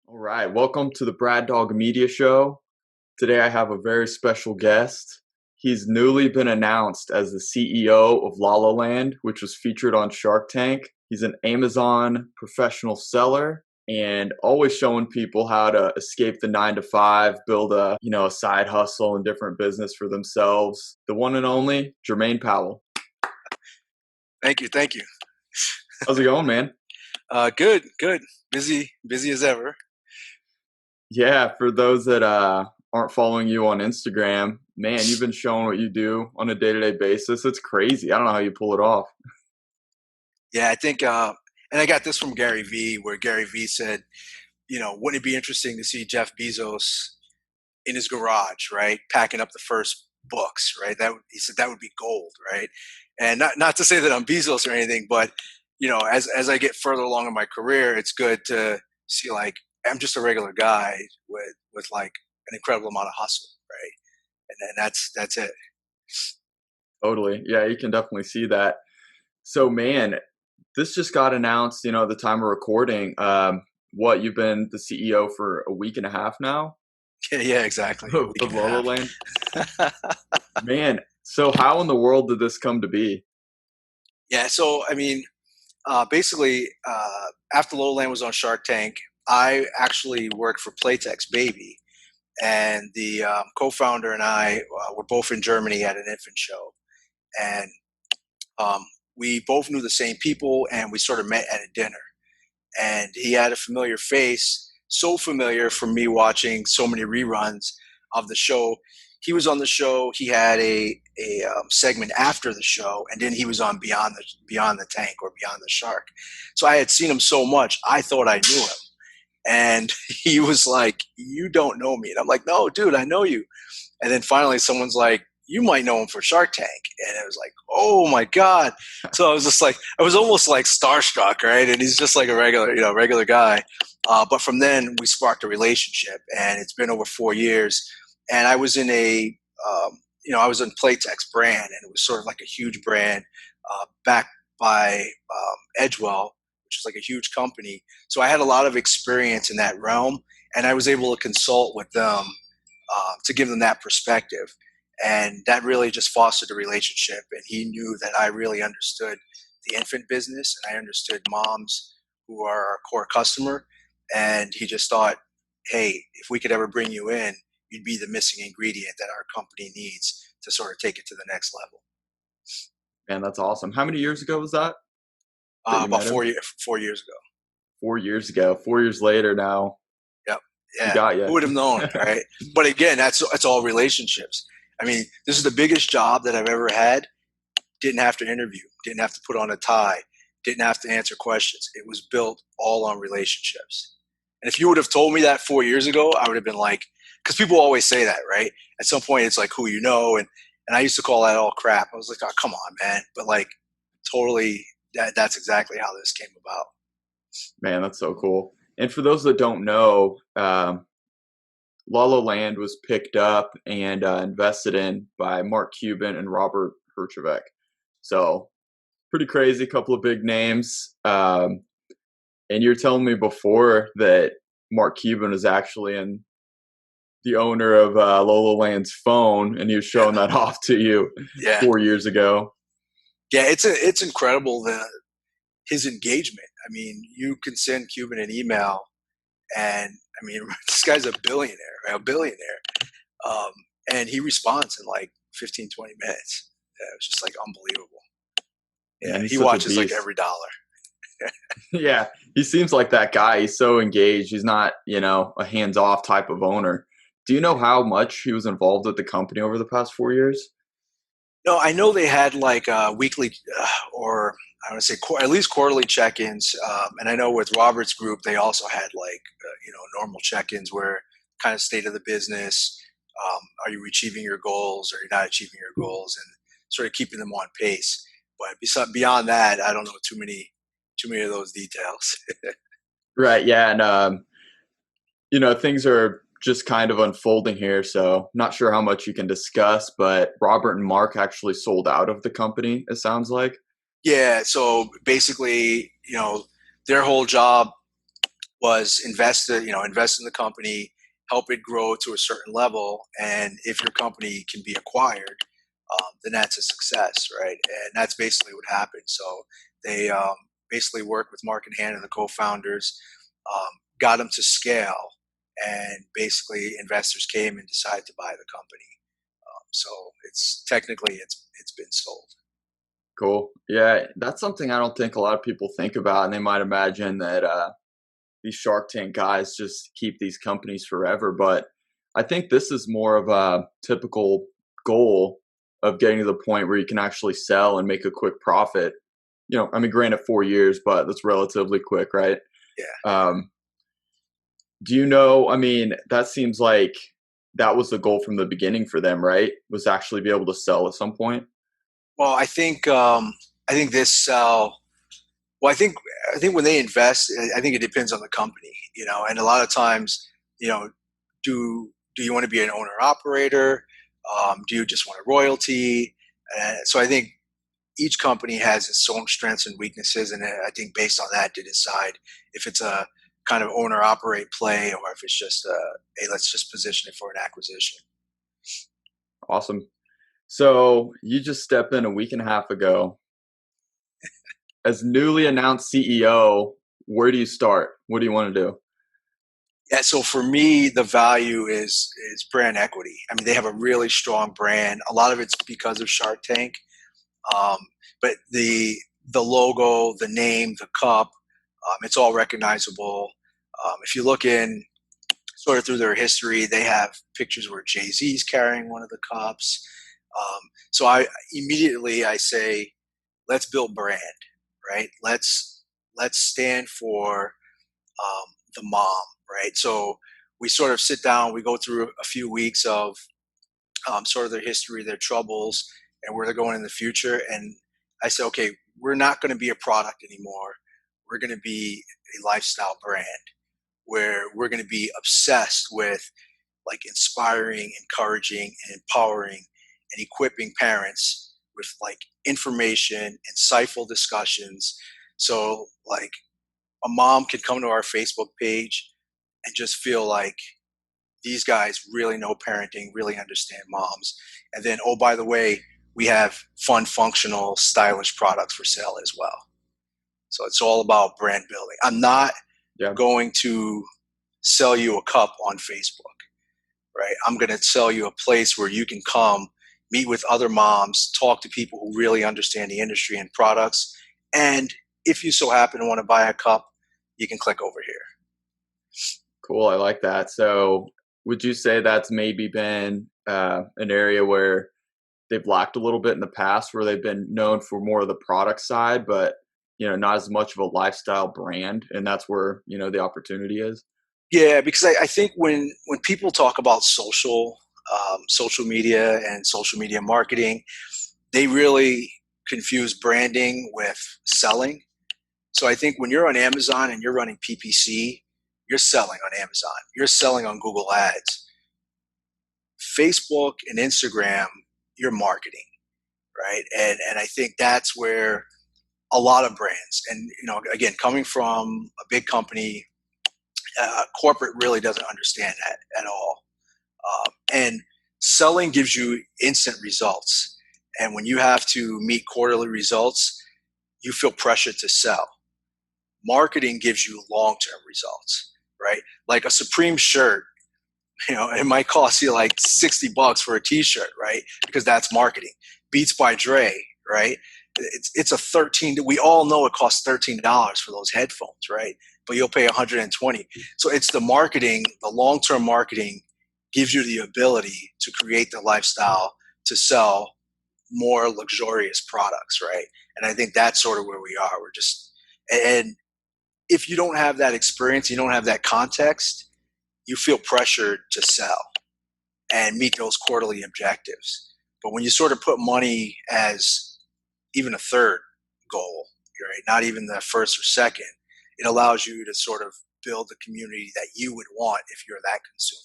All right, welcome to the Braddog Media Show. Today I have a very special guest. He's newly been announced as the CEO of Lollaland, which was featured on Shark Tank. He's an Amazon professional seller and always showing people how to escape the 9 to 5, build a side hustle and different business for themselves. The one and only Jermaine Powell. Thank you. Thank you. How's it going, man? Good. Busy as ever. Yeah, for those that aren't following you on Instagram, man, you've been showing what you do on a day-to-day basis. It's crazy. I don't know how you pull it off. Yeah, I think, and I got this from Gary Vee, where Gary Vee said, wouldn't it be interesting to see Jeff Bezos in his garage, right, packing up the first books, right? He said that would be gold, right? And not to say that I'm Bezos or anything, but as I get further along in my career, it's good to see like I'm just a regular guy with like an incredible amount of hustle, right? And that's it. Totally. Yeah, you can definitely see that. So, man, this just got announced, at the time of recording. You've been the CEO for a week and a half now Yeah, exactly. A week of and a half. Lollaland? Man, so how in the world did this come to be? Yeah, so I mean, basically, after Lowland was on Shark Tank, I actually worked for Playtex Baby, and the co-founder and I were both in Germany at an infant show, and we both knew the same people, and we sort of met at a dinner. And he had a familiar face, so familiar from me watching so many reruns of the show. He was on the show. He had a segment after the show, and then he was on Beyond the Tank or Beyond the Shark. So I had seen him so much, I thought I knew him. And he was like, "You don't know me," and I'm like, "No, dude, I know you." And then finally, someone's like, "You might know him for Shark Tank," and it was like, "Oh my god!" So I was just like, I was almost like starstruck, right? And he's just like a regular guy. But from then, we sparked a relationship, and it's been over 4 years. And I was in I was in Playtex brand, and it was sort of like a huge brand backed by Edgewell, which is like a huge company. So I had a lot of experience in that realm, and I was able to consult with them to give them that perspective. And that really just fostered a relationship. And he knew that I really understood the infant business, and I understood moms who are our core customer. And he just thought, hey, if we could ever bring you in, you'd be the missing ingredient that our company needs to sort of take it to the next level. Man, that's awesome. How many years ago was that you About met him? 4 years ago. 4 years ago. 4 years later now, Yep. he Yeah. got Who you. would have known, right? But again, that's all relationships. I mean, this is the biggest job that I've ever had. Didn't have to interview, didn't have to put on a tie, didn't have to answer questions. It was built all on relationships. And if you would have told me that 4 years ago, I would have been like, because people always say that, right? At some point, it's like who you know, and I used to call that all crap. I was like, oh, come on, man. But like, totally, that's exactly how this came about. Man, that's so cool. And for those that don't know, Lala Land was picked up and invested in by Mark Cuban and Robert Herjavec. So pretty crazy, couple of big names. And you're telling me before that Mark Cuban is actually the owner of Lola Land's phone, and he was showing that off to you Yeah, 4 years ago. yeah. It's incredible his engagement. I mean, you can send Cuban an email, and I mean, this guy's a billionaire, right? A billionaire. Um, and he responds in like 15, 20 minutes. Yeah, it was just like unbelievable. Man, Yeah, he's he such a watches like beast. every dollar. Yeah, he seems like that guy. He's so engaged. He's not, a hands-off type of owner. Do you know how much he was involved with the company over the past 4 years? No, I know they had like weekly or I would say at least quarterly check-ins, and I know with Robert's group they also had like normal check-ins where kind of state of the business, are you achieving your goals, or you're not achieving your goals, and sort of keeping them on pace. But beyond that, I don't know too many of those details. Right. Yeah, and things are just kind of unfolding here, so not sure how much you can discuss. But Robert and Mark actually sold out of the company. It sounds like. Yeah, so basically, their whole job was invest in the company, help it grow to a certain level, and if your company can be acquired, then that's a success, right? And that's basically what happened. So they basically worked with Mark and Hannah, the co-founders, got them to scale, and basically investors came and decided to buy the company. So it's technically it's been sold. Cool. Yeah, that's something I don't think a lot of people think about, and they might imagine that these Shark Tank guys just keep these companies forever. But I think this is more of a typical goal of getting to the point where you can actually sell and make a quick profit. I mean, granted, 4 years, but that's relatively quick, right? Yeah. Um, do you know? I mean, that seems like that was the goal from the beginning for them, right? Was actually be able to sell at some point. Well, I think this sell. Well, I think when they invest, I think it depends on the company, and a lot of times, you know, do you want to be an owner operator? Do you just want a royalty? So I think each company has its own strengths and weaknesses, and I think based on that to decide if it's a kind of owner operate play or if it's just hey, let's just position it for an acquisition. Awesome. So you just stepped in a week and a half ago. As newly announced CEO, where do you start? What do you want to do? Yeah, so for me, the value is brand equity. I mean, they have a really strong brand. A lot of it's because of Shark Tank, um, but the logo, the name, the cup, it's all recognizable. If you look in sort of through their history, they have pictures where Jay-Z's carrying one of the cups. So I say, let's build brand, right? Let's stand for the mom, right? So we sort of sit down, we go through a few weeks of sort of their history, their troubles, and where they're going in the future. And I say, okay, we're not going to be a product anymore. We're going to be a lifestyle brand where we're going to be obsessed with like inspiring, encouraging, and empowering and equipping parents with like information, insightful discussions. So like a mom could come to our Facebook page and just feel like these guys really know parenting, really understand moms. And then, oh, by the way, we have fun, functional, stylish products for sale as well. So it's all about brand building. I'm not Yeah. going to sell you a cup on Facebook, right? I'm going to sell you a place where you can come, meet with other moms, talk to people who really understand the industry and products. And if you so happen to want to buy a cup, you can click over here. Cool. I like that. So would you say that's maybe been an area where they've lacked a little bit in the past, where they've been known for more of the product side, but not as much of a lifestyle brand, and that's where the opportunity is? Yeah, because I think when people talk about social media and social media marketing, they really confuse branding with selling. So I think when you're on Amazon and you're running PPC, you're selling on Amazon. You're selling on Google Ads. Facebook and Instagram, you're marketing, right? And I think that's where a lot of brands, and again, coming from a big company, corporate really doesn't understand that at all. And selling gives you instant results. And when you have to meet quarterly results, you feel pressure to sell. Marketing gives you long-term results, right? Like a Supreme shirt, it might cost you like $60 for a t-shirt, right? Because that's marketing. Beats by Dre, right? It's a 13, we all know it costs $13 for those headphones, right? But you'll pay 120. So it's the marketing, the long-term marketing gives you the ability to create the lifestyle to sell more luxurious products, right? And I think that's sort of where we are. We're just, and if you don't have that experience, you don't have that context, you feel pressured to sell and meet those quarterly objectives. But when you sort of put money as even a third goal, right, not even the first or second, it allows you to sort of build the community that you would want if you're that consumer.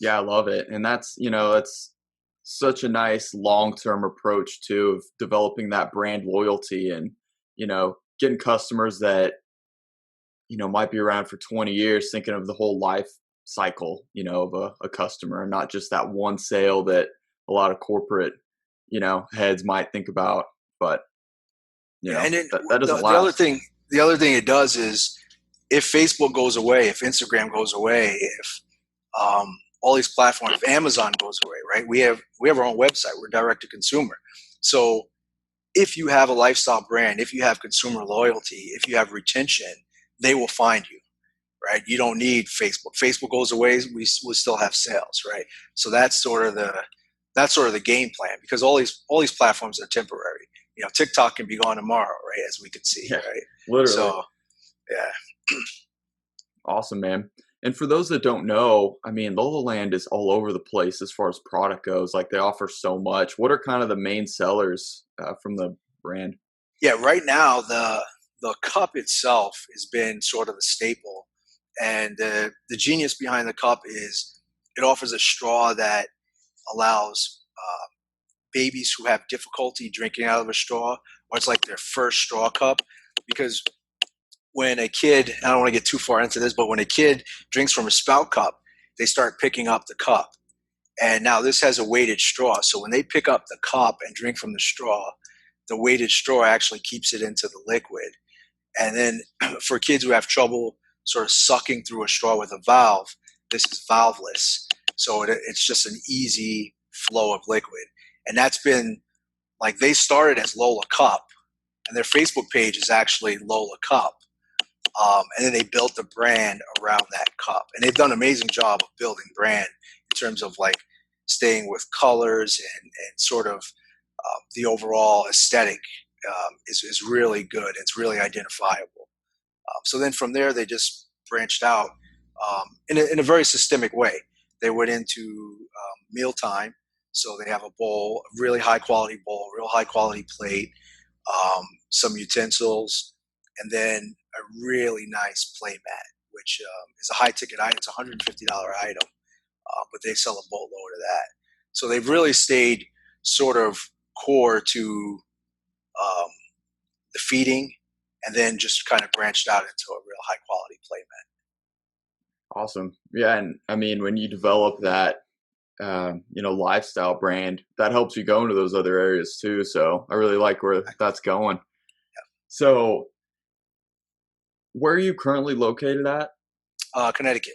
Yeah, I love it. And that's such a nice long-term approach to of developing that brand loyalty and, getting customers that might be around for 20 years, thinking of the whole life cycle, of a customer, and not just that one sale that a lot of corporate, heads might think about. But, Yeah, and then that doesn't the other last. thing, it does is if Facebook goes away, if Instagram goes away, if all these platforms, if Amazon goes away, right? We have our own website. We're direct to consumer. So if you have a lifestyle brand, if you have consumer loyalty, if you have retention, they will find you, right? You don't need Facebook. Facebook goes away, we still have sales, right? So that's sort of the game plan, because all these platforms are temporary. TikTok can be gone tomorrow, right? As we can see, Yeah, right? literally. So yeah, Awesome, man. And for those that don't know, I mean, Lollaland is all over the place as far as product goes. Like, they offer so much. What are kind of the main sellers from the brand? yeah. Right now, the cup itself has been sort of the staple, and the genius behind the cup is it offers a straw that allows babies who have difficulty drinking out of a straw, or it's like their first straw cup. Because when a kid, I don't want to get too far into this, but when a kid drinks from a spout cup, they start picking up the cup. And now this has a weighted straw. So when they pick up the cup and drink from the straw, the weighted straw actually keeps it into the liquid. And then for kids who have trouble sort of sucking through a straw with a valve, this is valveless. So it's just an easy flow of liquid. And that's been like, they started as Lollacup, and their Facebook page is actually Lollacup. And then they built the brand around that cup. And they've done an amazing job of building brand in terms of like staying with colors and sort of the overall aesthetic is really good. It's really identifiable. So then from there, they just branched out in a very systemic way. They went into mealtime. So they have a bowl, a really high quality bowl, real high quality plate, some utensils, and then a really nice play mat, which is a high ticket item. It's a $150 item, but they sell a boatload of that. So they've really stayed sort of core to um, the feeding, and then just kind of branched out into a real high quality play mat. Awesome. Yeah, and I mean, when you develop that, lifestyle brand, that helps you go into those other areas too. So I really like where that's going. So, where are you currently located at? Connecticut,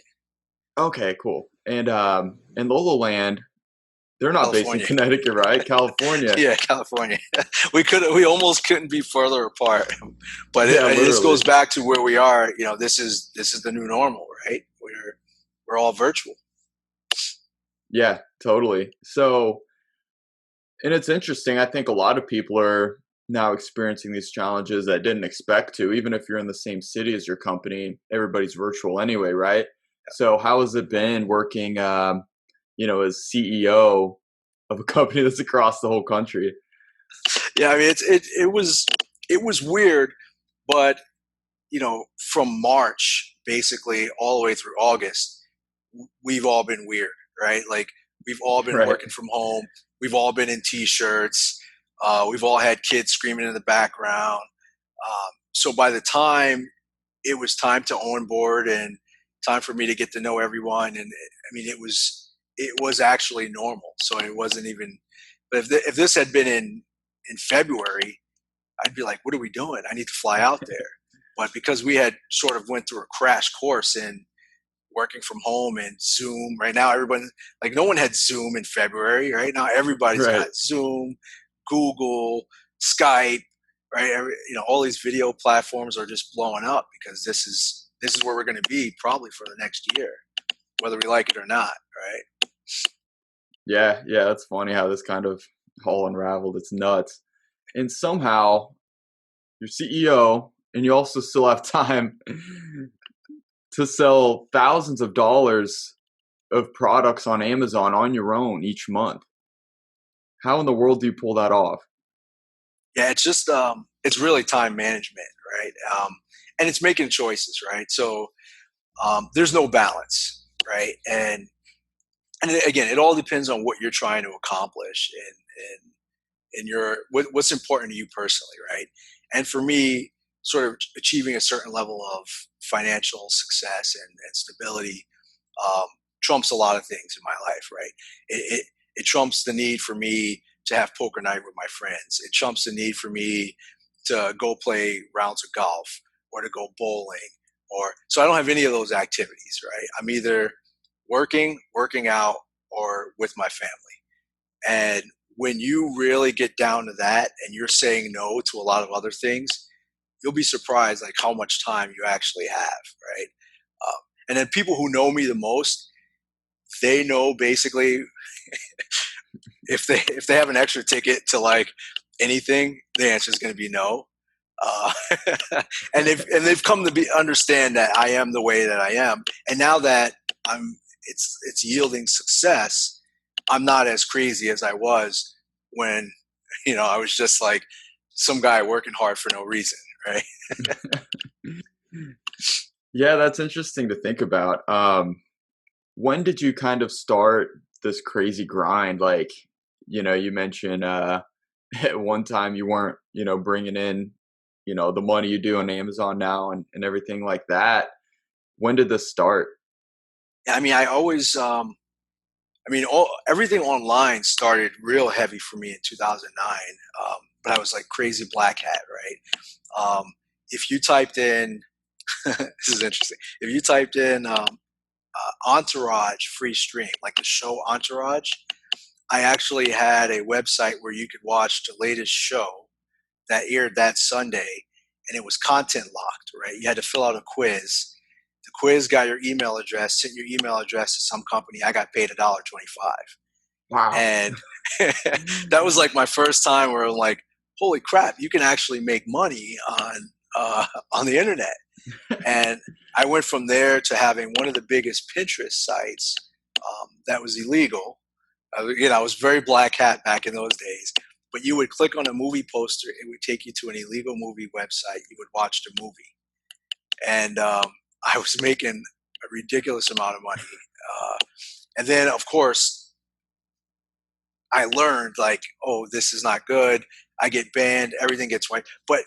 Okay, cool. And Lollaland, they're not based in California. Connecticut, right? California. Yeah, California. We almost couldn't be further apart. But Yeah, this literally. goes back to where we are. This is the new normal, right? We're all virtual. Yeah, totally. So, and it's interesting. I think a lot of people are now experiencing these challenges that didn't expect to. Even if you're in the same city as your company, everybody's virtual anyway, right? So, how has it been working, as CEO of a company that's across the whole country? Yeah, I mean it was weird, but from March basically all the way through August, we've all been weird, right? Like, we've all been Right. working from home. We've all been in t-shirts. We've all had kids screaming in the background. So by the time it was time to onboard and time for me to get to know everyone, and I mean it was actually normal. So it wasn't even. But if this had been in February, I'd be like, what are we doing? I need to fly out there. But because we had sort of went through a crash course in working from home and Zoom, right now everyone, like, no one had Zoom in February. Right now everybody's Right. got Zoom, Google, Skype, right? All these video platforms are just blowing up, because this is where we're going to be probably for the next year, whether we like it or not, right? Yeah, yeah, that's funny how this kind of all unraveled. It's nuts. And somehow you're CEO and you also still have time to sell thousands of dollars of products on Amazon on your own each month. How in the world do you pull that off? Yeah, it's just it's really time management, right? And it's making choices, right? So there's no balance, right? And again, it all depends on what you're trying to accomplish and what's important to you personally, right? And for me, sort of achieving a certain level of financial success and stability um, trumps a lot of things in my life, right? It trumps the need for me to have poker night with my friends. It trumps the need for me to go play rounds of golf or to go bowling. Or so I don't have any of those activities, right? I'm either working out, or with my family. And when you really get down to that and you're saying no to a lot of other things, you'll be surprised like how much time you actually have, right? And then people who know me the most, they know basically if they have an extra ticket to like anything, the answer is going to be no. Uh, and they've come to be understand that I am the way that I am, and now that it's yielding success, I'm not as crazy as I was when I was just like some guy working hard for no reason, right? Yeah, that's interesting to think about. When did you kind of start this crazy grind? Like, you mentioned at one time you weren't, bringing in, the money you do on Amazon now and everything like that. When did this start? I mean, I always everything online started real heavy for me in 2009. But I was like crazy black hat, right? If you typed in, this is interesting. If you typed in Entourage free stream, like the show Entourage, I actually had a website where you could watch the latest show that aired that Sunday, and it was content locked, right? You had to fill out a quiz. The quiz got your email address, sent your email address to some company. I got paid $1.25. Wow. And that was like my first time where I'm like, holy crap, you can actually make money on the internet. And I went from there to having one of the biggest Pinterest sites that was illegal. I was very black hat back in those days. But you would click on a movie poster, it would take you to an illegal movie website. You would watch the movie, and I was making a ridiculous amount of money. And then, of course, I learned like, oh, this is not good. I get banned. Everything gets wiped. But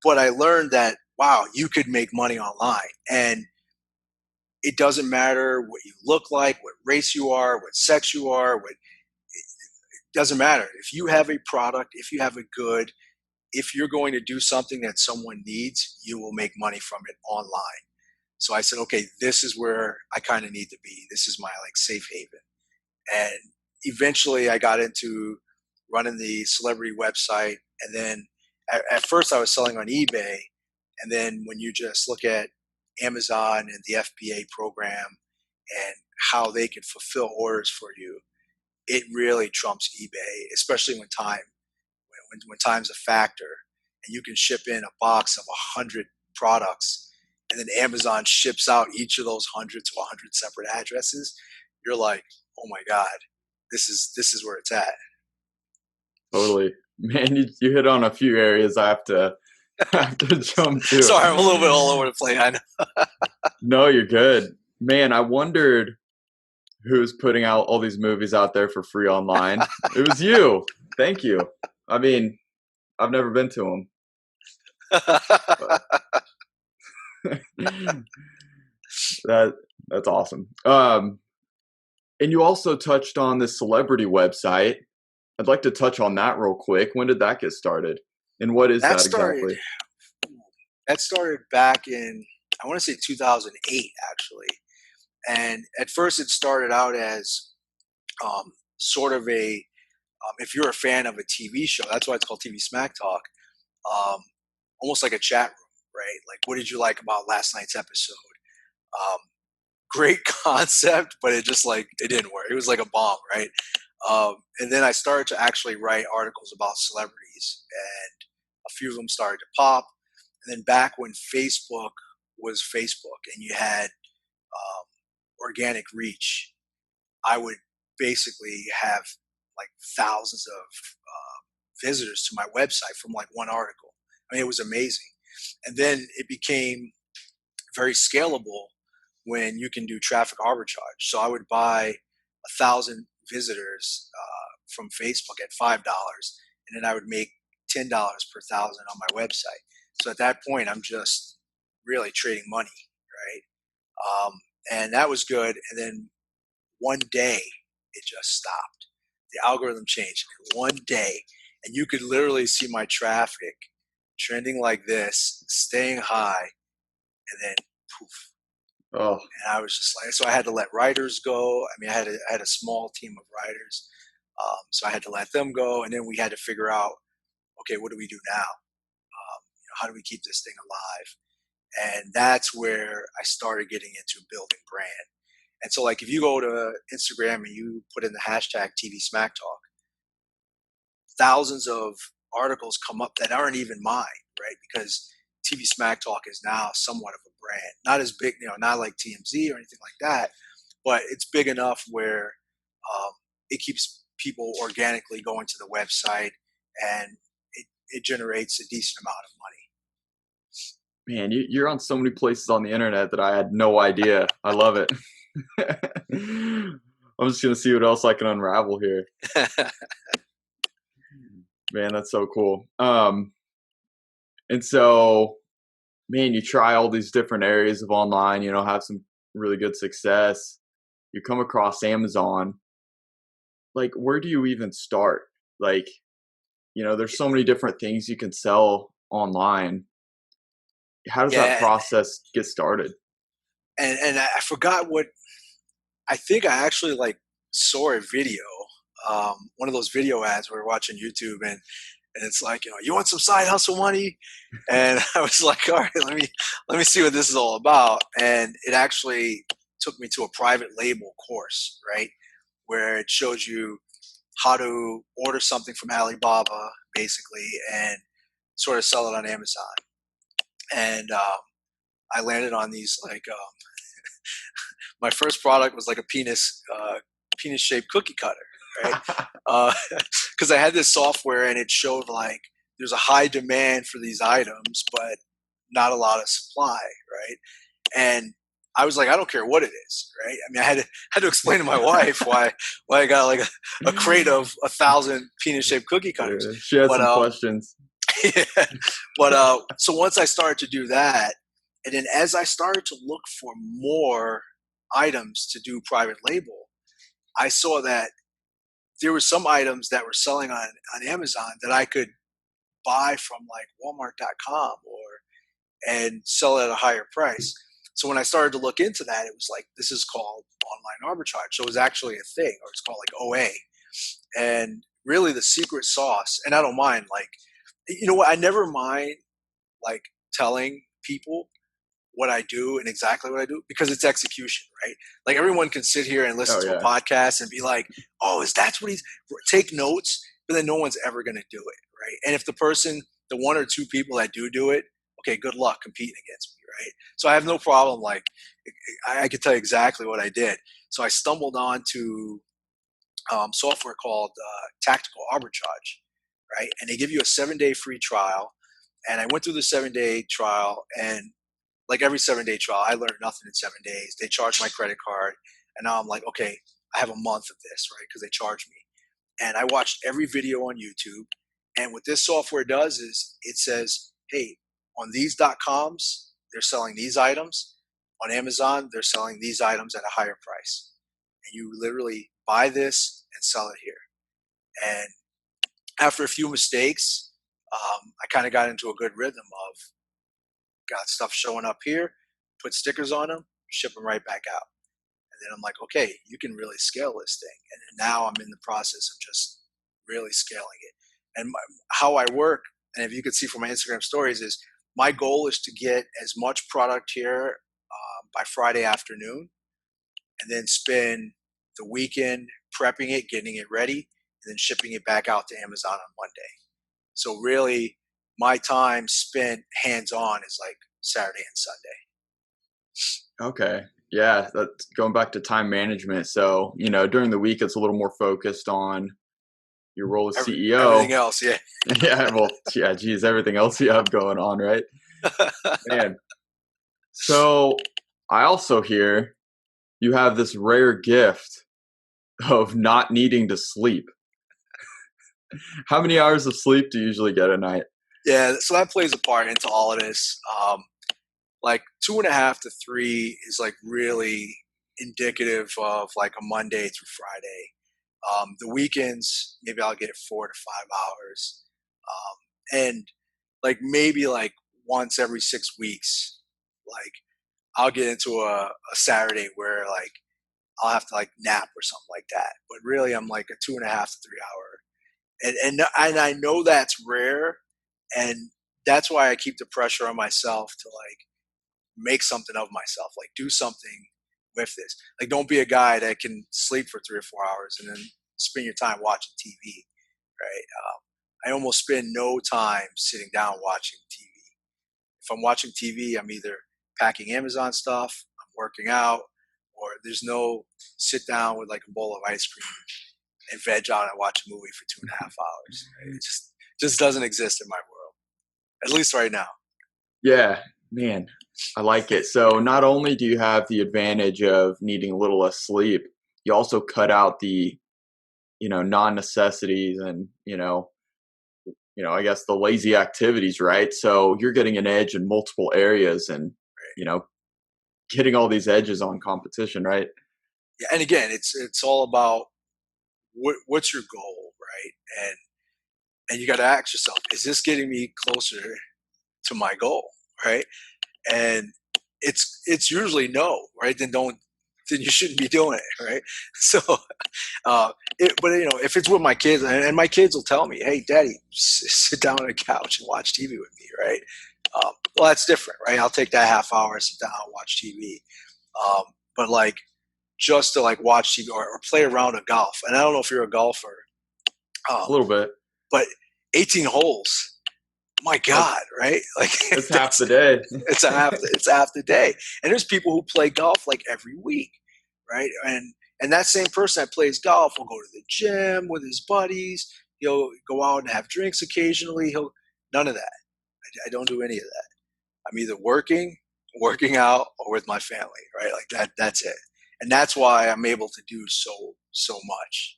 I learned that wow, you could make money online, and it doesn't matter what you look like, what race you are, what sex you are, what it doesn't matter. If you have a product, if you have a good, if you're going to do something that someone needs, you will make money from it online. So I said, okay, this is where I kind of need to be. This is my like safe haven. And eventually I got into running the celebrity website. And then at first I was selling on eBay. And then when you just look at Amazon and the FBA program and how they can fulfill orders for you, it really trumps eBay, especially when time's a factor, and you can ship in a box of 100 products, and then Amazon ships out each of those 100 to 100 separate addresses. You're like, oh my god, this is where it's at. Totally. Man, you hit on a few areas I have to have to jump to. Sorry, I'm a little bit all over the place. I know. No, you're good. Man, I wondered who's putting out all these movies out there for free online. It was you. Thank you. I mean, I've never been to them, but that that's awesome. And you also touched on the celebrity website. I'd like to touch on that real quick. When did that get started? And what is that that started exactly? that started back in, I want to say 2008 actually. And at first it started out as sort of if you're a fan of a TV show, that's why it's called TV Smack Talk. Um, Almost like a chat room, right? Like, what did you like about last night's episode? Um, Great concept, but it didn't work. It was like a bomb, right? And then I started to actually write articles about celebrities, and a few of them started to pop. And then back when Facebook was Facebook, and you had organic reach, I would basically have like thousands of visitors to my website from like one article. I mean, it was amazing. And then it became very scalable when you can do traffic arbitrage. So I would buy 1,000 visitors from Facebook at $5, and then I would make $10 per thousand on my website. So at that point, I'm just really trading money, right? And that was good. And then one day it just stopped. The algorithm changed one day, and you could literally see my traffic trending like this, staying high, and then poof. Oh, And I was just like, so I had to let writers go. I mean, I had a small team of writers, so I had to let them go, and then we had to figure out, okay, what do we do now? How do we keep this thing alive? And that's where I started getting into building brand. And so, like, if you go to Instagram and you put in the hashtag TV Smack Talk, thousands of articles come up that aren't even mine, right? Because TV Smack Talk is now somewhat of a brand, not as big, not like TMZ or anything like that, but it's big enough where it keeps people organically going to the website, and it generates a decent amount of money. man, you're on so many places on the internet that I had no idea. I love it. I'm just gonna see what else I can unravel here. Man, that's so cool. And so, man, you try all these different areas of online, have some really good success. You come across Amazon. Like, where do you even start? Like, there's so many different things you can sell online. How does that Yeah, process get started? and I forgot what I think. I actually like saw a video, one of those video ads where we're watching YouTube, and it's like, you want some side hustle money? And I was like, all right, let me see what this is all about. And it actually took me to a private label course, right, where it shows you how to order something from Alibaba, basically, and sort of sell it on Amazon. And I landed on these like my first product was like a penis shaped cookie cutter, right? Because I had this software and it showed like there's a high demand for these items, but not a lot of supply, right? And I was like, I don't care what it is, right? I mean, I had to explain to my wife why I got like a crate of 1,000 penis shaped cookie cutters, Yeah, she had but some questions. yeah. But so once I started to do that, and then as I started to look for more items to do private label, I saw that there were some items that were selling on Amazon that I could buy from like Walmart.com and sell at a higher price. So when I started to look into that, it was like, this is called online arbitrage. So it was actually a thing, or it's called like OA. And really the secret sauce, and I don't mind, like, you know what, I never mind like telling people what I do and exactly what I do, because it's execution, right? Like everyone can sit here and listen Oh to a yeah. podcast and be like, "Oh, is that's what he's take notes?" But then no one's ever going to do it, right? And if the one or two people that do it, okay, good luck competing against me, right? So I have no problem. Like I could tell you exactly what I did. So I stumbled onto software called Tactical Arbitrage, right? And they give you a 7-day free trial. And I went through the 7-day trial, and like every 7-day trial, I learned nothing in 7 days. They charged my credit card, and now I'm like, okay, I have a month of this, right? Because they charged me. And I watched every video on YouTube. And what this software does is it says, hey, on these .coms, they're selling these items. On Amazon, they're selling these items at a higher price. And you literally buy this and sell it here. And after a few mistakes, I kind of got into a good rhythm of got stuff showing up here, put stickers on them, ship them right back out. And then I'm like, okay, you can really scale this thing. And now I'm in the process of just really scaling it. And how I work, and if you could see from my Instagram stories, is my goal is to get as much product here by Friday afternoon, and then spend the weekend prepping it, getting it ready, and then shipping it back out to Amazon on Monday. So really, my time spent hands-on is like Saturday and Sunday. Okay. Yeah, that's going back to time management. So, during the week, it's a little more focused on your role as Everything CEO. else, yeah. Yeah, well, yeah, geez, everything else you have going on, right? Man. So, I also hear you have this rare gift of not needing to sleep. How many hours of sleep do you usually get a night? Yeah, so that plays a part into all of this. like 2.5 to 3 is like really indicative of like a Monday through Friday. The weekends, maybe I'll get 4 to 5 hours. And like maybe like once every 6 weeks, like I'll get into a Saturday where like I'll have to like nap or something like that. But really, I'm like a 2.5 to 3 hour, and I know that's rare, and that's why I keep the pressure on myself to like make something of myself, like do something with this. Like, don't be a guy that can sleep for 3 or 4 hours and then spend your time watching TV, right? I almost spend no time sitting down watching TV. If I'm watching TV, I'm either packing Amazon stuff, I'm working out, or there's no sit down with like a bowl of ice cream and veg out and watch a movie for 2.5 hours. Right? It just doesn't exist in my world, at least right now. Yeah, man, I like it. So not only do you have the advantage of needing a little less sleep, you also cut out the, non-necessities and, I guess the lazy activities, right? So you're getting an edge in multiple areas and, you know, getting all these edges on competition, right? Yeah, and again, it's all about what's your goal, right? And you got to ask yourself, is this getting me closer to my goal, right? And it's usually no, right? Then you shouldn't be doing it, right? So, but if it's with my kids, and my kids will tell me, "Hey, Daddy, sit down on the couch and watch TV with me," right? Well, that's different, right? I'll take that half hour, sit down, watch TV. Um, but like just to like watch TV or play around a golf, and I don't know if you're a golfer, A um, little bit. but 18 holes, my That's God, right? Like that's half that's the day. it's half the day. And there's people who play golf like every week, right? And that same person that plays golf will go to the gym with his buddies. He'll go out and have drinks occasionally. He'll None of that. I don't do any of that. I'm either working out, or with my family, right? Like that. That's it. And that's why I'm able to do so much.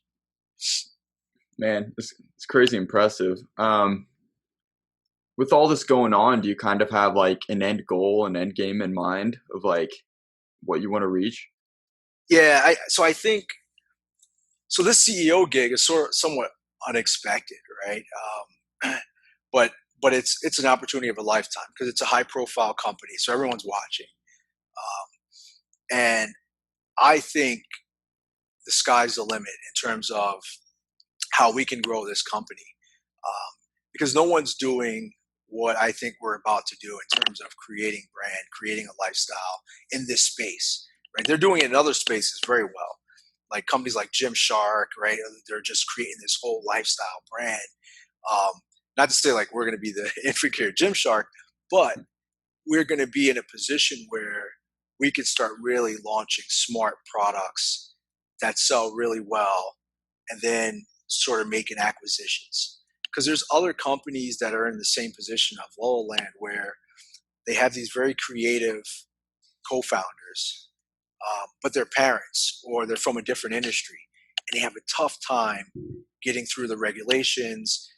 Man, it's crazy impressive. With all this going on, do you kind of have like an end goal, an end game in mind of like what you want to reach? Yeah. So I think so. This CEO gig is somewhat unexpected, right? But it's an opportunity of a lifetime because it's a high profile company, so everyone's watching. And I think the sky's the limit in terms of how we can grow this company, because no one's doing what I think we're about to do in terms of creating brand, creating a lifestyle in this space. Right? They're doing it in other spaces very well, like companies like Gymshark, right? They're just creating this whole lifestyle brand. Um, Not to say like we're going to be the inferior Gymshark, but we're going to be in a position where we could start really launching smart products that sell really well, and then sort of making acquisitions. Because there's other companies that are in the same position of Lollaland where they have these very creative co-founders, but they're parents or they're from a different industry, and they have a tough time getting through the regulations.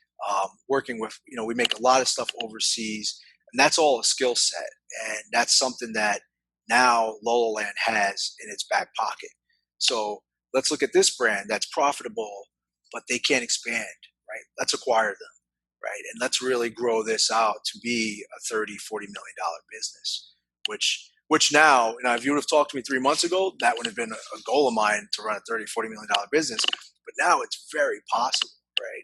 Working with, we make a lot of stuff overseas, and that's all a skill set, and that's something that now Lollaland has in its back pocket. So let's look at this brand that's profitable, but they can't expand, right? Let's acquire them, right? And let's really grow this out to be a 30, $40 million business, which now, if you would have talked to me 3 months ago, that would have been a goal of mine to run a 30, $40 million business. But now it's very possible, right?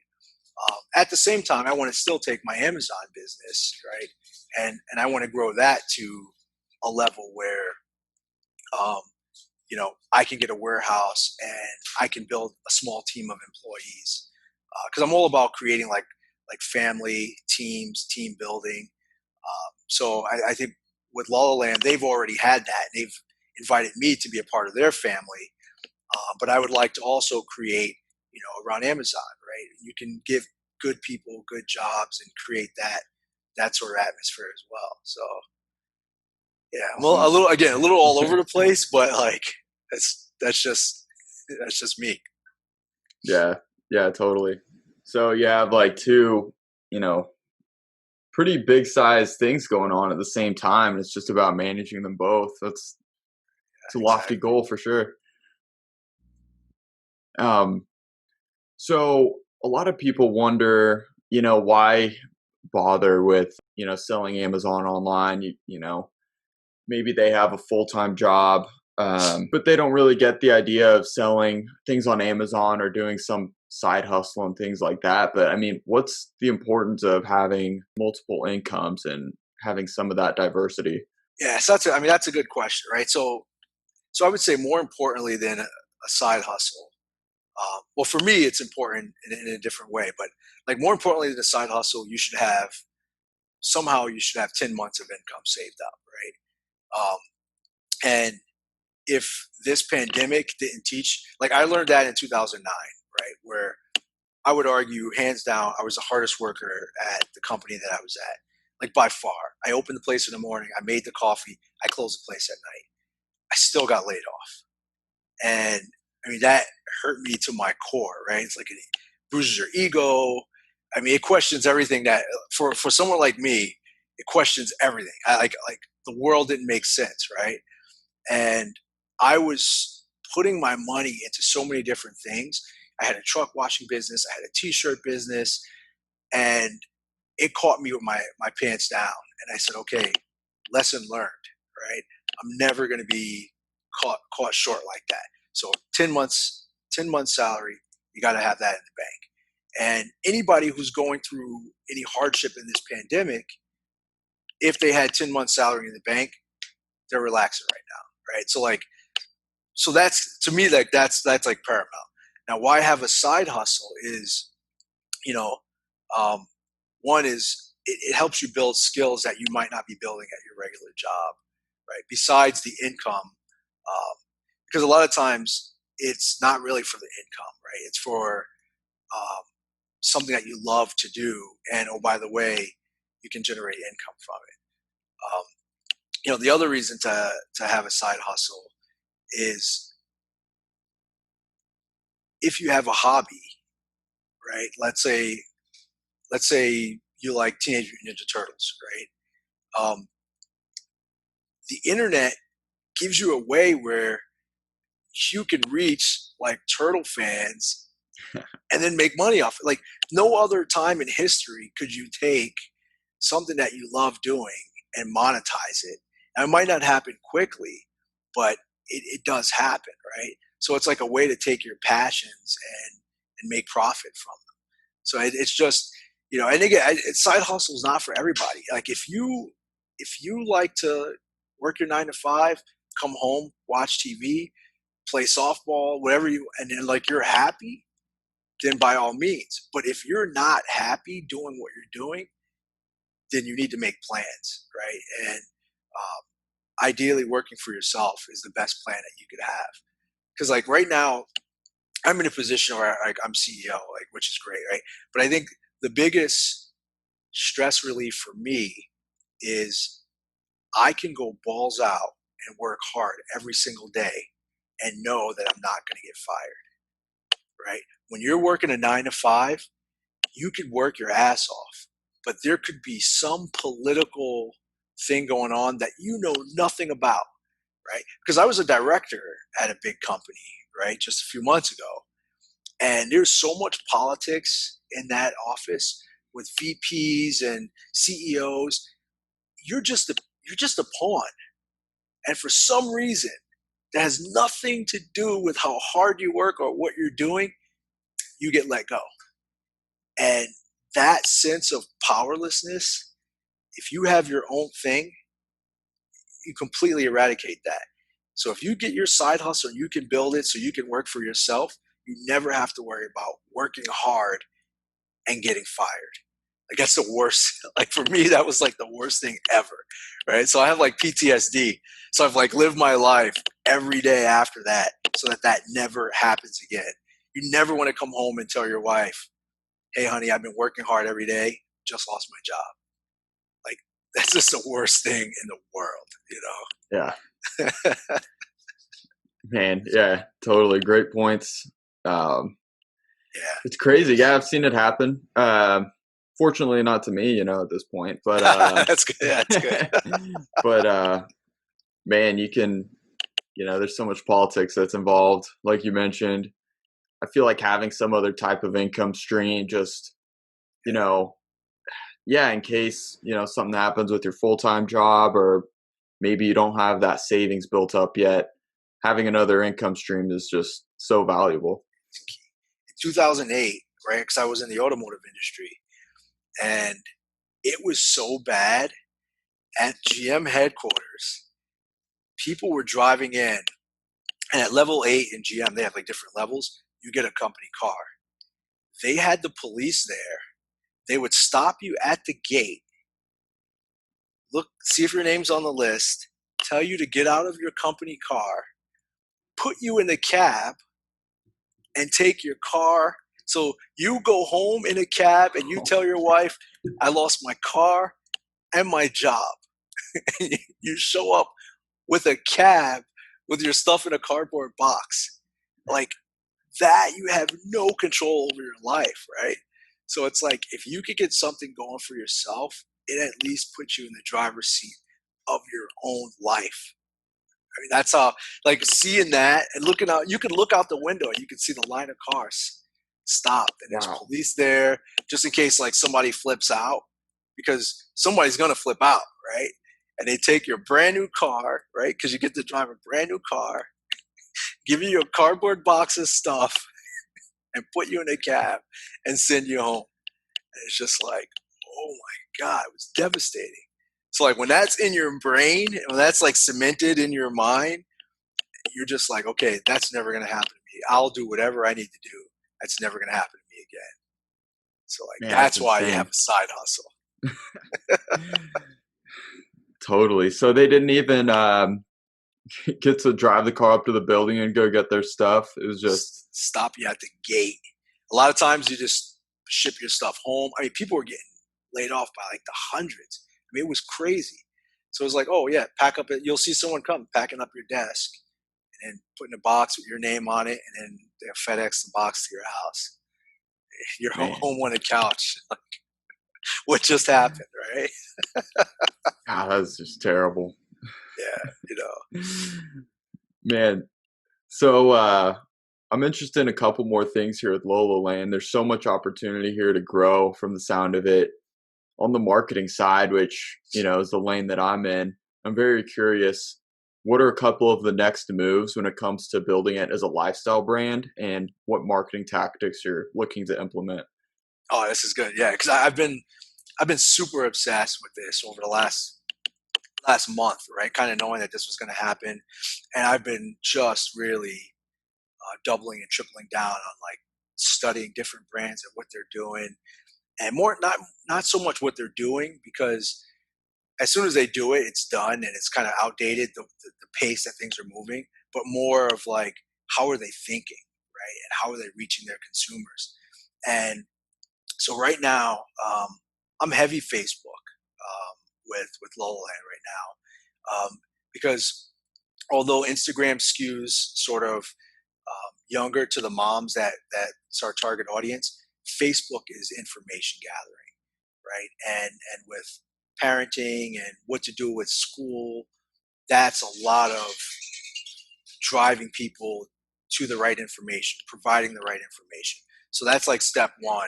At the same time, I want to still take my Amazon business, right, and I want to grow that to a level where, um, I can get a warehouse and I can build a small team of employees, because I'm all about creating like family teams, team building. So I think with Lollaland, they've already had that. And they've invited me to be a part of their family, but I would like to also create, around Amazon, right? You can give good people good jobs and create that sort of atmosphere as well. So yeah, I'm a Awesome. little, again, a little all over the place, but like that's just me. Yeah, yeah, totally. So you have like two, you know, pretty big size things going on at the same time. And it's just about managing them both. It's a lofty Exactly. goal for sure. Um, so a lot of people wonder, why bother with, selling Amazon online? Maybe they have a full-time job, but they don't really get the idea of selling things on Amazon or doing some side hustle and things like that. But I mean, what's the importance of having multiple incomes and having some of that diversity? Yeah, so that's a good question, right? So I would say more importantly than a side hustle. Well, for me, it's important in a different way, but like more importantly than a side hustle, you should have 10 months of income saved up, right? And if this pandemic didn't teach, like I learned that in 2009, right? Where I would argue, hands down, I was the hardest worker at the company that I was at, like by far. I opened the place in the morning, I made the coffee, I closed the place at night. I still got laid off. And I mean, that hurt me to my core, right? It's like it bruises your ego. I mean, it questions everything that for someone like me, it questions everything. Like the world didn't make sense, right? And I was putting my money into so many different things. I had a truck washing business, I had a t-shirt business, and it caught me with my pants down. And I said, okay, lesson learned, right? I'm never going to be caught short like that. So 10 months salary, you got to have that in the bank. And anybody who's going through any hardship in this pandemic, if they had 10 months salary in the bank, they're relaxing right now, right? So that's to me, like that's like paramount. Now, why have a side hustle is, you know, um, one is it helps you build skills that you might not be building at your regular job, right? Besides the income, because a lot of times it's not really for the income, right? It's for um, something that you love to do, and oh, by the way, you can generate income from it. The other reason to have a side hustle is if you have a hobby, right? Let's say you like Teenage Mutant Ninja Turtles, right? The internet gives you a way where you can reach like turtle fans and then make money off it. Like no other time in history could you take something that you love doing and monetize it. And it might not happen quickly, but it does happen, right? So it's like a way to take your passions and make profit from them. So it's just, and again, side hustle is not for everybody. Like if you like to work your 9 to 5, come home, watch TV, play softball, whatever and then like you're happy, then by all means. But if you're not happy doing what you're doing, then you need to make plans, right? And ideally, working for yourself is the best plan that you could have. Because like right now, I'm in a position where like I'm CEO, like which is great, right? But I think the biggest stress relief for me is I can go balls out and work hard every single day and know that I'm not going to get fired, right? When you're working a 9 to 5, you could work your ass off, but there could be some political thing going on that you know nothing about, right? Because I was a director at a big company, right, just a few months ago, and there's so much politics in that office with VPs and CEOs. You're just a pawn, and for some reason that has nothing to do with how hard you work or what you're doing, you get let go. And that sense of powerlessness, if you have your own thing, you completely eradicate that. So if you get your side hustle, you can build it so you can work for yourself. You never have to worry about working hard and getting fired. Like that's the worst. Like for me, that was like the worst thing ever, right? So I have like PTSD. So I've like lived my life every day after that, so that never happens again. You never want to come home and tell your wife, "Hey, honey, I've been working hard every day. Just lost my job." Like that's just the worst thing in the Yeah, world. man. Yeah, totally. Great points. Um, Yeah. it's crazy. Yeah, I've seen it happen. Fortunately, not to me, at this point. But That's good. Yeah, that's good. but man, you can, there's so much politics that's involved. Like you mentioned, I feel like having some other type of income stream, just you know, yeah, in case something happens with your full time job, or maybe you don't have that savings built up yet. Having another income stream is just so valuable. In 2008, right? Because I was in the automotive industry, and it was so bad at GM headquarters. People were driving in, and at level 8 in GM, they have like different levels. You get a company car. They had the police there. They would stop you at the gate, look, see if your name's on the list, tell you to get out of your company car, put you in the cab, and take your car. So you go home in a cab and you tell your wife, I lost my car and my job. You show up with a cab with your stuff in a cardboard box. Like that, you have no control over your life, right? So it's like if you could get something going for yourself, it at least puts you in the driver's seat of your own life. I mean, that's how, like, seeing that and looking out, you can look out the window and you can see the line of cars stopped, and there's Wow. police there just in case, like, somebody flips out, because somebody's going to flip out, right? And they take your brand new car, right? Because you get to drive a brand new car, give you your cardboard box of stuff, and put you in a cab and send you home. And it's just like, oh my God, it was devastating. So, like, when that's in your brain, and when that's like cemented in your mind, you're just like, okay, that's never going to happen to me. I'll do whatever I need to do. That's never going to happen to me again. So, like, Man, that's that's why you have insane. a side hustle. Totally. So they didn't even get to drive the car up to the building and go get their stuff. It was just Stop you at the gate. A lot of times you just ship your stuff home. I mean, people were getting laid off by like the hundreds. I mean, it was crazy. So it was like, oh yeah, pack up it. You'll see someone come packing up your desk and then putting a box with your name on it, and then they'll FedEx the box to your house. You're man. home on the couch. What just happened, right? God, that's just terrible. Yeah, you know. Man, so I'm interested in a couple more things here with Lola Land. There's so much opportunity here to grow from the sound of it. On the marketing side, which, is the lane that I'm in, I'm very curious. What are a couple of the next moves when it comes to building it as a lifestyle brand, and what marketing tactics you're looking to implement? Oh, this is good. Yeah, because I've been super obsessed with this over the last month, right? Kind of knowing that this was going to happen, and I've been just really doubling and tripling down on like studying different brands and what they're doing, and more not so much what they're doing, because as soon as they do it, it's done and it's kind of outdated, the pace that things are moving, but more of like, how are they thinking, right? And how are they reaching their consumers? And so right now, I'm heavy Facebook with Lollaland right now, because although Instagram skews sort of younger to the moms that's our target audience, Facebook is information gathering, right? And with parenting and what to do with school, that's a lot of driving people to the right information, providing the right information. So that's like step one.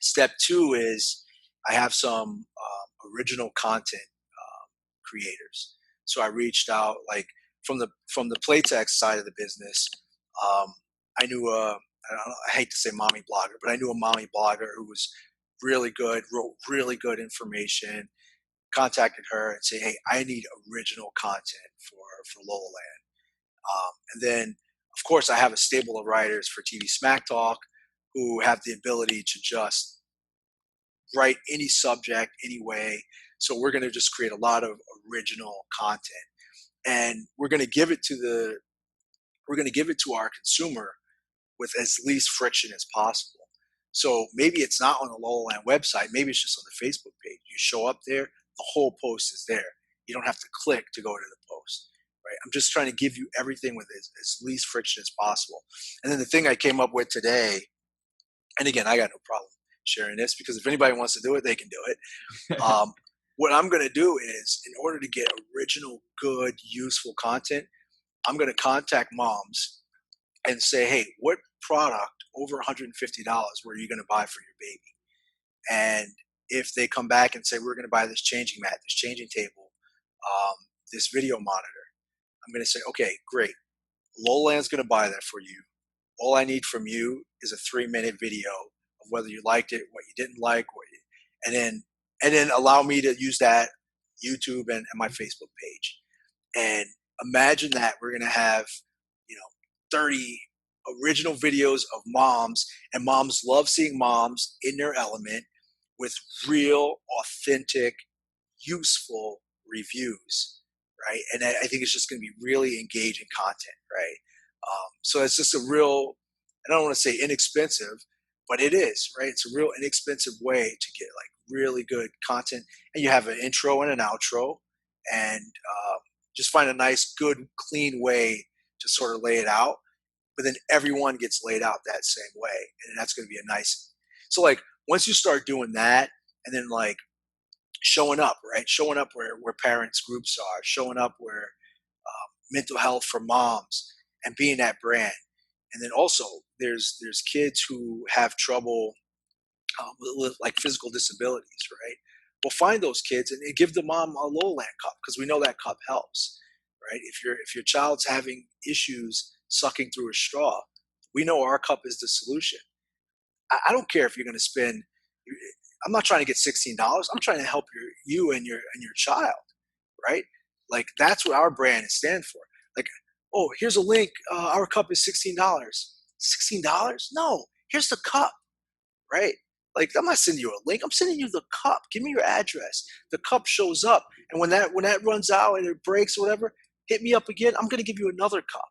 Step two is I have some original content creators. So I reached out, like, from the Playtex side of the business. Um, I knew I hate to say mommy blogger, but I knew a mommy blogger who was really good, wrote really good information. Contacted her and say, hey, I need original content for Lollaland. And then, of course, I have a stable of writers for TV Smack Talk who have the ability to just write any subject, any way. So we're going to just create a lot of original content, and we're going to give it to our consumer with as least friction as possible. So maybe it's not on the Lollaland website. Maybe it's just on the Facebook page. You show up there, the whole post is there. You don't have to click to go to the post, right? I'm just trying to give you everything with as least friction as possible. And then the thing I came up with today, and again, I got no problem sharing this because if anybody wants to do it, they can do it. What I'm going to do is, in order to get original, good, useful content, I'm going to contact moms and say, hey, what product over $150 were you going to buy for your baby? And if they come back and say, we're going to buy this changing mat, this changing table, this video monitor, I'm going to say, okay, great. Lollaland's going to buy that for you. All I need from you is a 3-minute video of whether you liked it, what you didn't like, and then allow me to use that YouTube and my Facebook page. And imagine that we're going to have, 30 original videos of moms, and moms love seeing moms in their element with real, authentic, useful reviews, right? And I think it's just going to be really engaging content, right? So it's just a real, I don't want to say inexpensive, but it is, right? It's a real inexpensive way to get like really good content. And you have an intro and an outro, and just find a nice, good, clean way to sort of lay it out. But then everyone gets laid out that same way. And that's going to be a nice, so like once you start doing that, and then like showing up, right? Showing up where parents groups are, showing up where mental health for moms, and being that brand. And then also there's kids who have trouble with like physical disabilities, right? Well, find those kids and give the mom a Lollaland cup because we know that cup helps, right? If your child's having issues sucking through a straw, we know our cup is the solution. I don't care if you're going to spend. I'm not trying to get $16. I'm trying to help you and your child, right? Like that's what our brand stands for. Like, oh, here's a link. Our cup is $16. $16? No, here's the cup, right? Like I'm not sending you a link. I'm sending you the cup. Give me your address. The cup shows up, and when that runs out and it breaks or whatever, hit me up again. I'm going to give you another cup,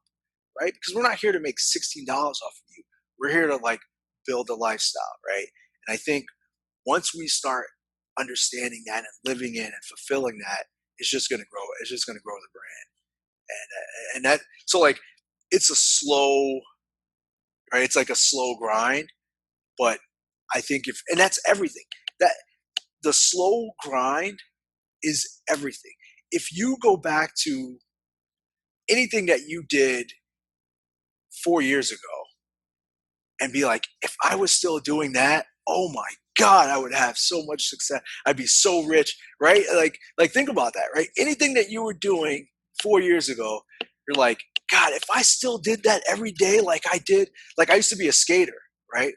right? Because we're not here to make $16 off of you. We're here to like build a lifestyle, right? And I think once we start understanding that and living in and fulfilling that, it's just going to grow. It's just going to grow the brand, and that. So like, it's a slow, right? It's like a slow grind, but I think and that's everything. That the slow grind is everything. If you go back to anything that you did 4 years ago and be like, if I was still doing that, oh my God, I would have so much success. I'd be so rich, right? Like think about that, right? Anything that you were doing 4 years ago, you're like, God, if I still did that every day like I did, like I used to be a skater, right?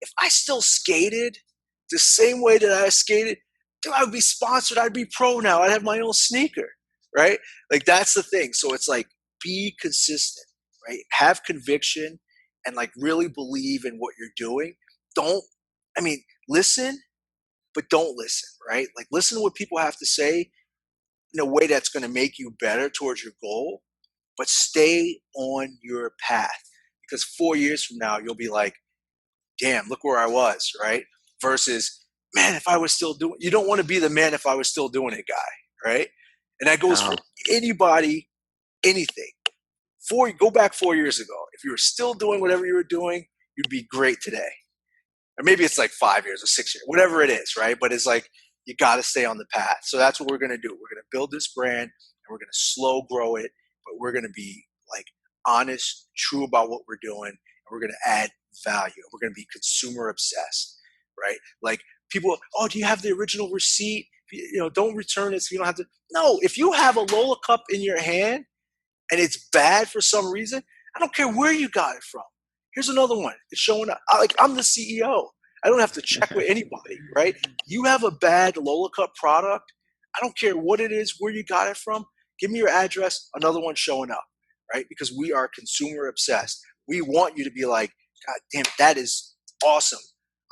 If I still skated the same way that I skated, dude, I would be sponsored. I'd be pro now. I'd have my own sneaker, right? Like that's the thing. So it's like, be consistent, right? Have conviction and like really believe in what you're doing. Listen, but don't listen, right? Like listen to what people have to say in a way that's going to make you better towards your goal, but stay on your path because 4 years from now, you'll be like, damn, look where I was, right? Versus, man, if I was still doing, you don't want to be the man if I was still doing it guy, right? And that goes for anybody, anything. Go back 4 years ago. If you were still doing whatever you were doing, you'd be great today. Or maybe it's like 5 years or 6 years, whatever it is, right? But it's like, you got to stay on the path. So that's what we're going to do. We're going to build this brand and we're going to slow grow it, but we're going to be like honest, true about what we're doing. And we're going to add value. We're going to be consumer obsessed, right? Like people, oh, do you have the original receipt? Don't return it so you don't have to. No, if you have a Lollacup in your hand and it's bad for some reason, I don't care where you got it from. Here's another one. It's showing up. I'm the CEO. I don't have to check with anybody, right? You have a bad Lollacup product. I don't care what it is, where you got it from. Give me your address. Another one showing up, right? Because we are consumer obsessed. We want you to be like, God damn, that is awesome.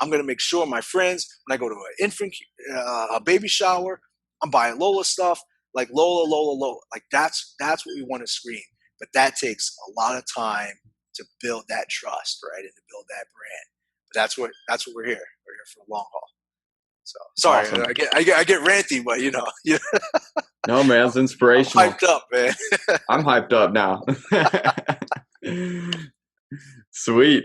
I'm going to make sure my friends, when I go to an infant, a baby shower, I'm buying Lola stuff, like Lola. Like that's what we want to scream. But that takes a lot of time to build that trust, right? And to build that brand. But that's what we're here. We're here for the long haul. So sorry, Awesome. I get ranty, but No, man, it's inspirational. I'm hyped up, man. I'm hyped up now. Sweet.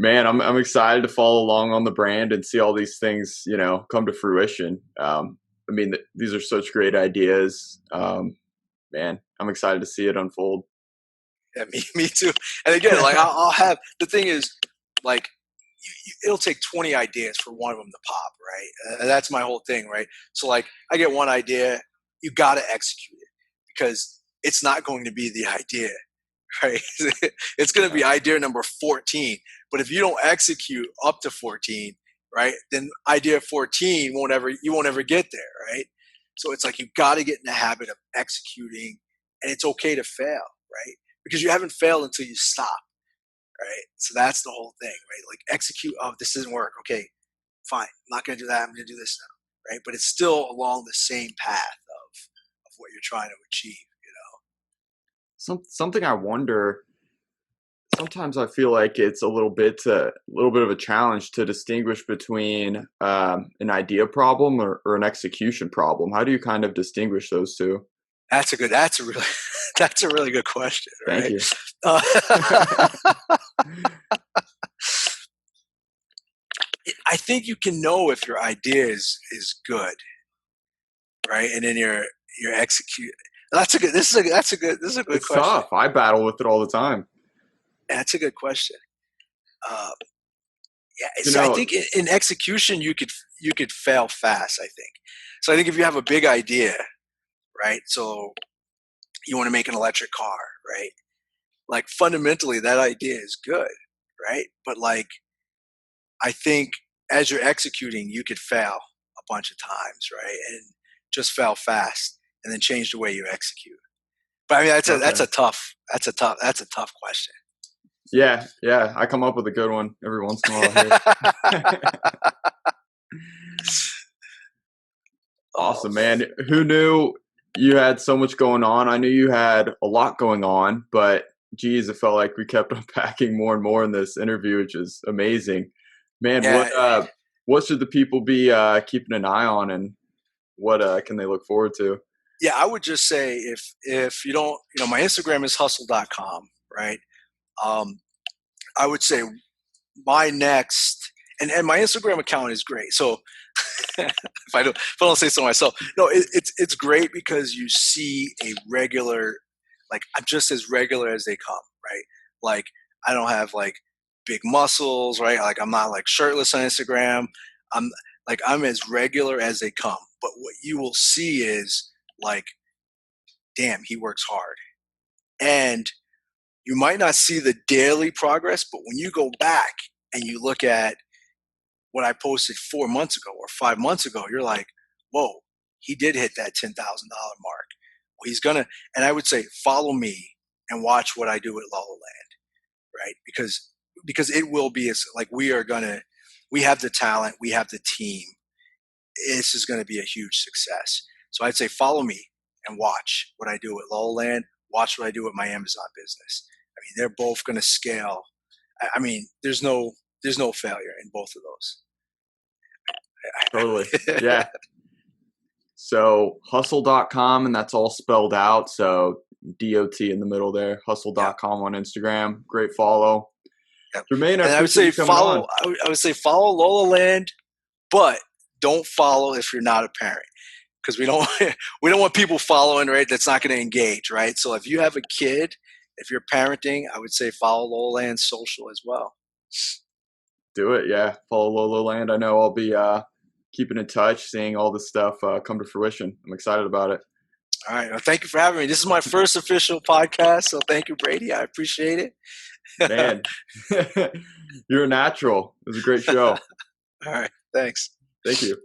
Man, I'm excited to follow along on the brand and see all these things, come to fruition. I mean, these are such great ideas. Man, I'm excited to see it unfold. Yeah, me too. And again, like I'll have the thing is, like, it'll take 20 ideas for one of them to pop, right? That's my whole thing, right? So like, I get one idea, you got to execute it because it's not going to be the idea, right? It's going to be idea number 14. But if you don't execute up to 14, right, then idea 14 you won't ever get there, right? So it's like you got to get in the habit of executing, and it's okay to fail, right? Because you haven't failed until you stop, right? So that's the whole thing, right? Like execute. Oh, this doesn't work. Okay, fine. I'm not going to do that. I'm going to do this now, right? But it's still along the same path of what you're trying to achieve. Something I wonder. Sometimes I feel like it's a little bit of a challenge to distinguish between an idea problem or an execution problem. How do you kind of distinguish those two? That's a really that's a really good question, Thank right? you. I think you can know if your idea is good, right? And then you're execute. That's a good. That's a good It's question. tough. I battle with it all the time. That's a good question. Uh, yeah, You so I know, think in execution you could fail fast. I think. So I think if you have a big idea, right? So you want to make an electric car, right? Like fundamentally that idea is good, right? But like I think as you're executing, you could fail a bunch of times, right? And just fail fast and then change the way you execute. But I mean okay. that's a tough question. Yeah, yeah. I come up with a good one every once in a while here. Oh Awesome, man. man. Who knew you had so much going on? I knew you had a lot going on, but geez, it felt like we kept unpacking more and more in this interview, which is amazing. Man, Yeah, what should the people be keeping an eye on, and what can they look forward to? yeah, I would just say if you don't, my Instagram is hustle.com, right? Um, I would say my next and my Instagram account is great. So if I don't say so myself, no, it's great because you see a regular, like I'm just as regular as they come, right? Like I don't have like big muscles, right? Like I'm not like shirtless on Instagram. I'm I'm as regular as they come. But what you will see is like, damn, he works hard. And you might not see the daily progress, but when you go back and you look at what I posted 4 months ago or 5 months ago, you're like, whoa, he did hit that $10,000 mark. Well, he's gonna, and I would say, follow me and watch what I do at Lollaland, right? Because it will be as like we have the talent, we have the team. This is going to be a huge success. So I'd say follow me and watch what I do at Lollaland. Watch what I do with my Amazon business. I mean, they're both going to scale. I mean, there's no failure in both of Totally. those. Yeah. So hustle.com, and that's all spelled out. So DOT in the middle there. Yeah. Hustle.com on Instagram. Great follow. Yep. Jermaine, I And I would appreciate say you coming follow. on. I would say follow Lollaland, but don't follow if you're not a parent, because we don't we don't want people following, right? That's not going to engage, right? So if you have a kid, if you're parenting, I would say follow Lollaland social as well. Do it. Yeah. Follow Lollaland. I know I'll be keeping in touch, seeing all this stuff come to fruition. I'm excited about it. All right. Well, thank you for having me. This is my first official podcast, so thank you, Brady. I appreciate it. Man, you're a natural. It was a great show. All right. Thanks. Thank you.